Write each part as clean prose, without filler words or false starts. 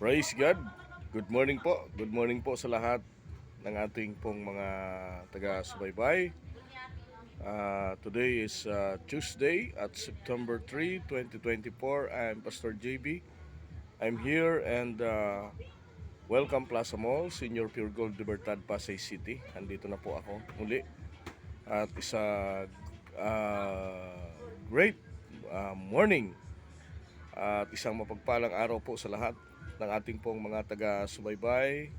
Praise God. Good morning po. Good morning po sa lahat ng ating pong mga taga-subaybay. Today is Tuesday at September 3, 2024. I'm Pastor JB. I'm here and welcome Plaza Mall, Senior Pure Gold Libertad, Pasay City. Andito na po ako muli. At isa great morning at isang mapagpalang araw po sa lahat ng ating pong mga taga-subaybay.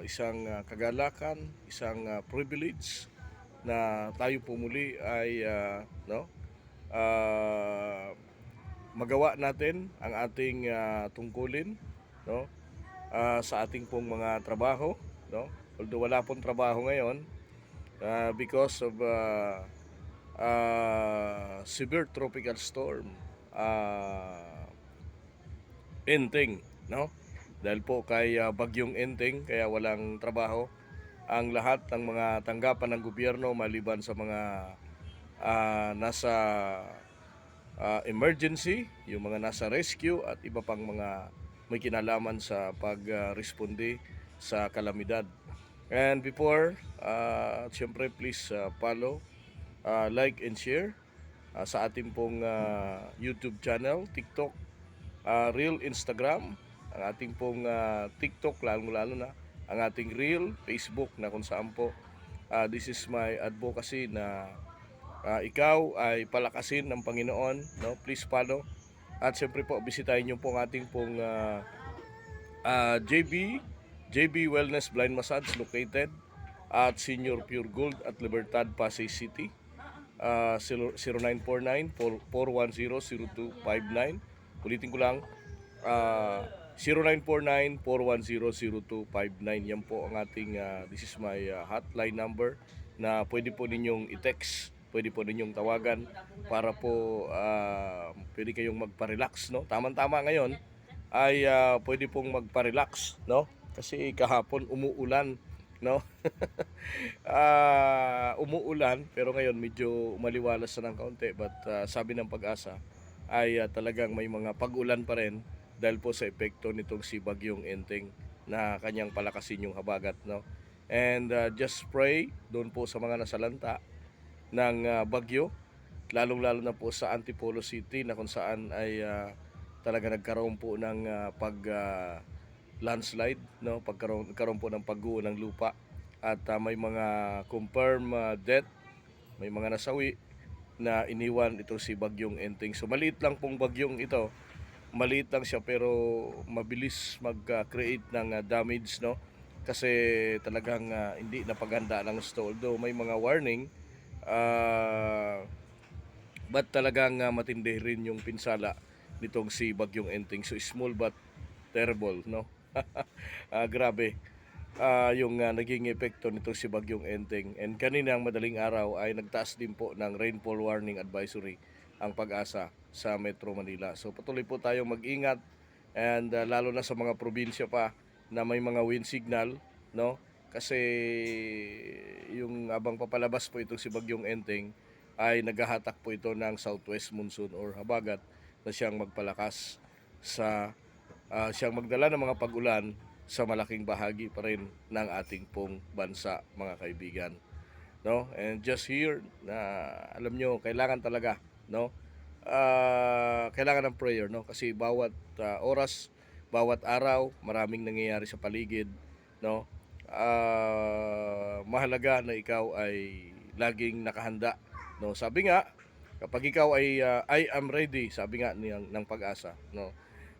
Isang kagalakan, isang privilege na tayo po muli ay magawa natin ang ating tungkulin, no? Sa ating pong mga trabaho, no? Although wala pong trabaho ngayon because of severe tropical storm Enteng, no? Dahil po kay bagyong Enteng, kaya walang trabaho ang lahat ng mga tanggapan ng gobyerno maliban sa mga nasa emergency, yung mga nasa rescue at iba pang mga may kinalaman sa pag-responde sa kalamidad. And before, siyempre please follow, like and share sa ating pong YouTube channel, TikTok, Reel, Instagram, ang ating pong TikTok, lalo na ang ating Reel, Facebook na kung saan po this is my advocacy na ikaw ay palakasin ng Panginoon, no? Please follow. At siyempre po, bisitahin niyo po ang ating pong JB Wellness Blind Massage located at Senior Pure Gold at Libertad, Pasay City. 0949-410-0259. Ulitin ko lang, 0949-410-0259. Yan po ang ating, this is my hotline number na pwede po ninyong i-text, pwede po ninyong tawagan para po pwede kayong magpa-relax, no? Tama-tama ngayon ay pwede pong magpa-relax, no? Kasi kahapon umuulan, no? Umuulan pero ngayon medyo maliwalas na ng kaunti, but sabi ng Pag-asa ay talagang may mga pag-ulan pa rin dahil po sa epekto nitong si Bagyong Enteng na kanyang palakasin yung habagat, no? And just pray doon po sa mga nasalanta ng bagyo, lalong-lalo na po sa Antipolo City na kung saan ay talaga nagkaroon po ng landslide, no? Nagkaroon po ng pagguho ng lupa at may mga confirm death, may mga nasawi na iniwan ito si Bagyong Enteng. So maliit lang pong bagyong ito, maliit lang siya pero mabilis mag-create ng damage, no? Kasi talagang hindi napaganda ng gusto. Although may mga warning, but talagang matindi rin yung pinsala nitong si Bagyong Enteng. So small but terrible, no? Grabe yung naging epekto nito si Bagyong Enteng. And kaninang madaling araw ay nagtaas din po ng rainfall warning advisory ang Pag-asa sa Metro Manila. So patuloy po tayong mag-ingat and lalo na sa mga probinsya pa na may mga wind signal, no? Kasi yung abang papalabas po itong si Bagyong Enteng ay naghahatak po ito ng southwest monsoon or habagat na siyang magpalakas sa siyang magdala ng mga pag-ulan sa malaking bahagi pa rin ng ating pong bansa, mga kaibigan, no? And just here na alam nyo, kailangan talaga, no? Kailangan ng prayer, no? Kasi bawat oras, bawat araw, maraming nangyayari sa paligid, no? Mahalaga na ikaw ay laging nakahanda, no? Sabi nga, kapag ikaw ay I am ready, sabi nga ng Pag-asa, no?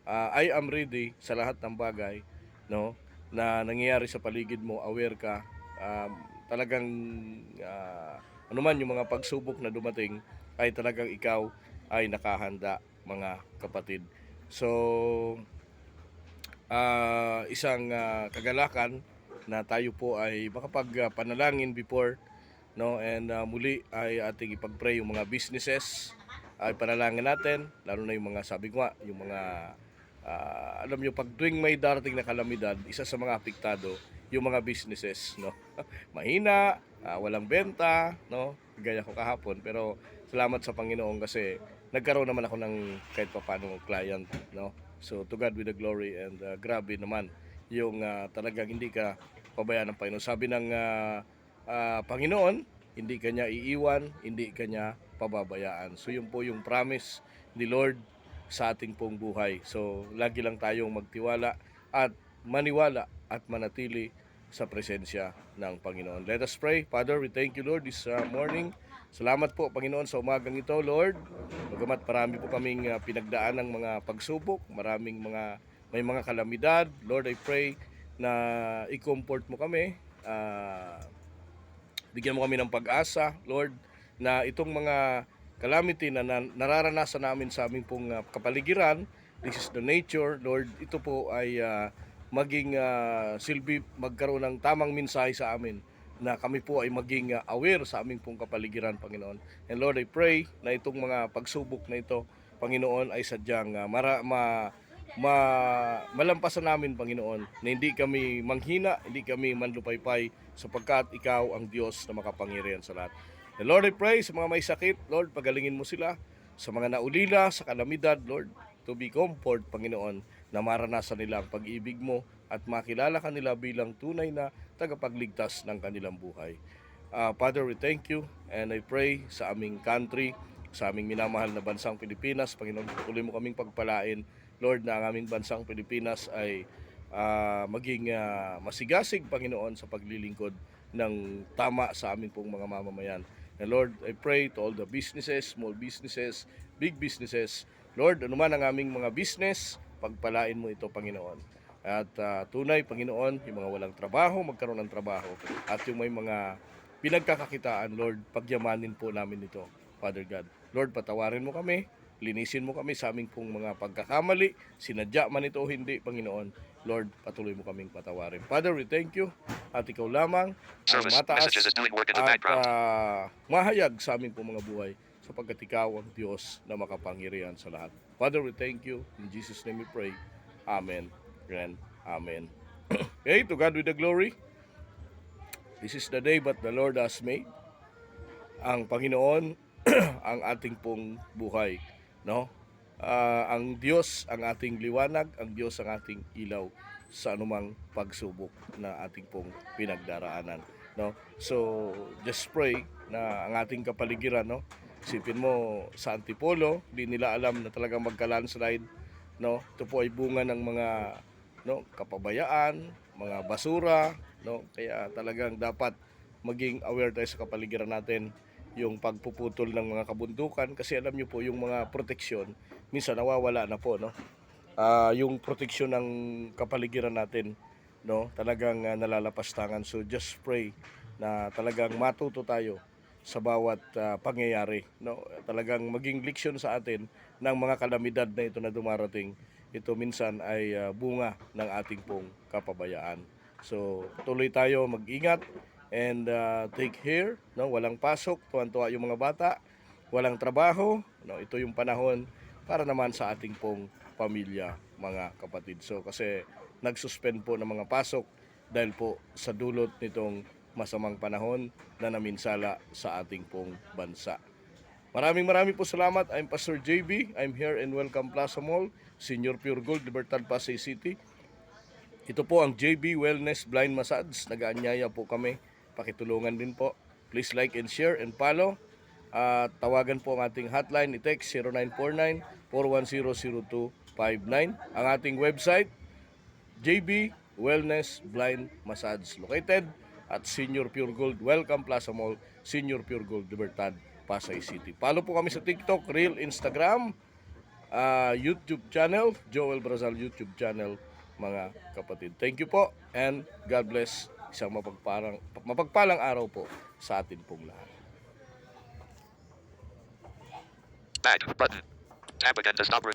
I am ready sa lahat ng bagay, no, na nangyayari sa paligid mo, aware ka, talagang anuman yung mga pagsubok na dumating ay talagang ikaw ay nakahanda, mga kapatid. So isang kagalakan na tayo po ay makapagpanalangin before, no, and muli ay ating ipag-pray yung mga businesses, ay panalangin natin, lalo na yung mga, sabi ko nga, yung mga alam nyo, pag tuwing may darating na kalamidad, isa sa mga apektado yung mga businesses, no? Mahina, walang benta, no? Gaya ko kahapon, pero salamat sa Panginoon kasi nagkaroon naman ako ng kahit papaano client, no? So to God be the glory, and grabe naman yung talagang hindi ka pabayaan ng Panginoon. Sabi ng Panginoon, hindi ka niya iiwan, hindi ka niya pababayaan. So yun po yung promise ni Lord sa ating pong buhay. So lagi lang tayong magtiwala at maniwala at manatili sa presensya ng Panginoon. Let us pray. Father, we thank you, Lord, this morning. Salamat po, Panginoon, sa umagang ito, Lord. Bagamat marami po kaming pinagdaan ng mga pagsubok, may mga kalamidad. Lord, I pray na i-comfort mo kami. Bigyan mo kami ng pag-asa, Lord, na itong mga calamity na nararanasan namin sa aming pong kapaligiran, this is the nature, Lord, ito po ay maging silbi, magkaroon ng tamang mensahe sa amin na kami po ay maging aware sa aming pong kapaligiran, Panginoon. And Lord, I pray na itong mga pagsubok na ito, Panginoon, ay sadyang malampasan namin, Panginoon, na hindi kami manghina, hindi kami manlupaypay, sapagkat Ikaw ang Diyos na makapangyarihan sa lahat. And Lord, I pray sa mga may sakit, Lord, pagalingin mo sila. Sa mga naulila, sa kalamidad, Lord, to be comfort, Panginoon, na maranasan nila ang pag-ibig mo at makilala kanila bilang tunay na tagapagligtas ng kanilang buhay. Father, we thank you, and I pray sa aming country, sa aming minamahal na bansang Pilipinas. Panginoon, tuloy mo kaming pagpalain, Lord, na ang aming bansang Pilipinas ay maging masigasig, Panginoon, sa paglilingkod ng tama sa aming pong mga mamamayan. And Lord, I pray to all the businesses, small businesses, big businesses. Lord, anuman ang aming mga business, pagpalain mo ito, Panginoon. At tunay, Panginoon, yung mga walang trabaho, magkaroon ng trabaho. At yung may mga pinagkakakitaan, Lord, pagyamanin po namin ito, Father God. Lord, patawarin mo kami, linisin mo kami sa aming pong mga pagkakamali, sinadya man ito o hindi, Panginoon. Lord, patuloy mo kaming patawarin. Father, we thank you, at ikaw lamang ang mataas at mahayag sa aming pong mga buhay, sapagkat ikaw ang Diyos na makapangyarihan sa lahat. Father, we thank you. In Jesus' name we pray. Amen and amen. Okay, to God with the glory. This is the day but the Lord has made. Ang Panginoon ang ating pong buhay, no? Ang Diyos ang ating liwanag, ang Diyos ang ating ilaw sa anumang pagsubok na ating pong pinagdaraanan, no? So just pray na ang ating kapaligiran, no? Isipin mo sa Antipolo, di nila alam na talagang magka-landslide, no? Ito po ay bunga ng mga kapabayaan, mga basura, no? Kaya talagang dapat maging aware tayo sa kapaligiran natin, yung pagpuputol ng mga kabundukan, kasi alam niyo po yung mga proteksyon minsan nawawala na po, no? Yung proteksyon ng kapaligiran natin, no, talagang nalalapastangan. So just pray na talagang matuto tayo sa bawat pangyayari, no? Talagang maging leksyon sa atin ng mga kalamidad na ito na dumarating. Ito minsan ay bunga ng ating pong kapabayaan. So tuloy tayo mag-ingat and take care, no? Walang pasok, tuwan-tuwa yung mga bata, walang trabaho, no? Ito yung panahon para naman sa ating pong pamilya, mga kapatid. So kasi nagsuspend po ng mga pasok dahil po sa dulot nitong masamang panahon na naminsala sa ating pong bansa. Maraming po salamat. I'm Pastor JB. I'm here in Welcome Plaza Mall, Senior Pure Gold, Libertad, Pasay City. Ito po ang JB Wellness Blind Massage. Nag-aanyaya po kami. Pakitulungan din po. Please like and share and follow. Tawagan po ang ating hotline. I-text 0949-410-0259. Ang ating website, JB Wellness Blind Massage, located at Senior Pure Gold, Welcome Plaza Mall, Senior Pure Gold, Libertad, Pasay City. Follow po kami sa TikTok, Reel, Instagram, YouTube channel, Joel Brazal YouTube channel, mga kapatid. Thank you po and God bless. Isang mapagpalang araw po sa atin pong lahat. Back button. Tab again to stop.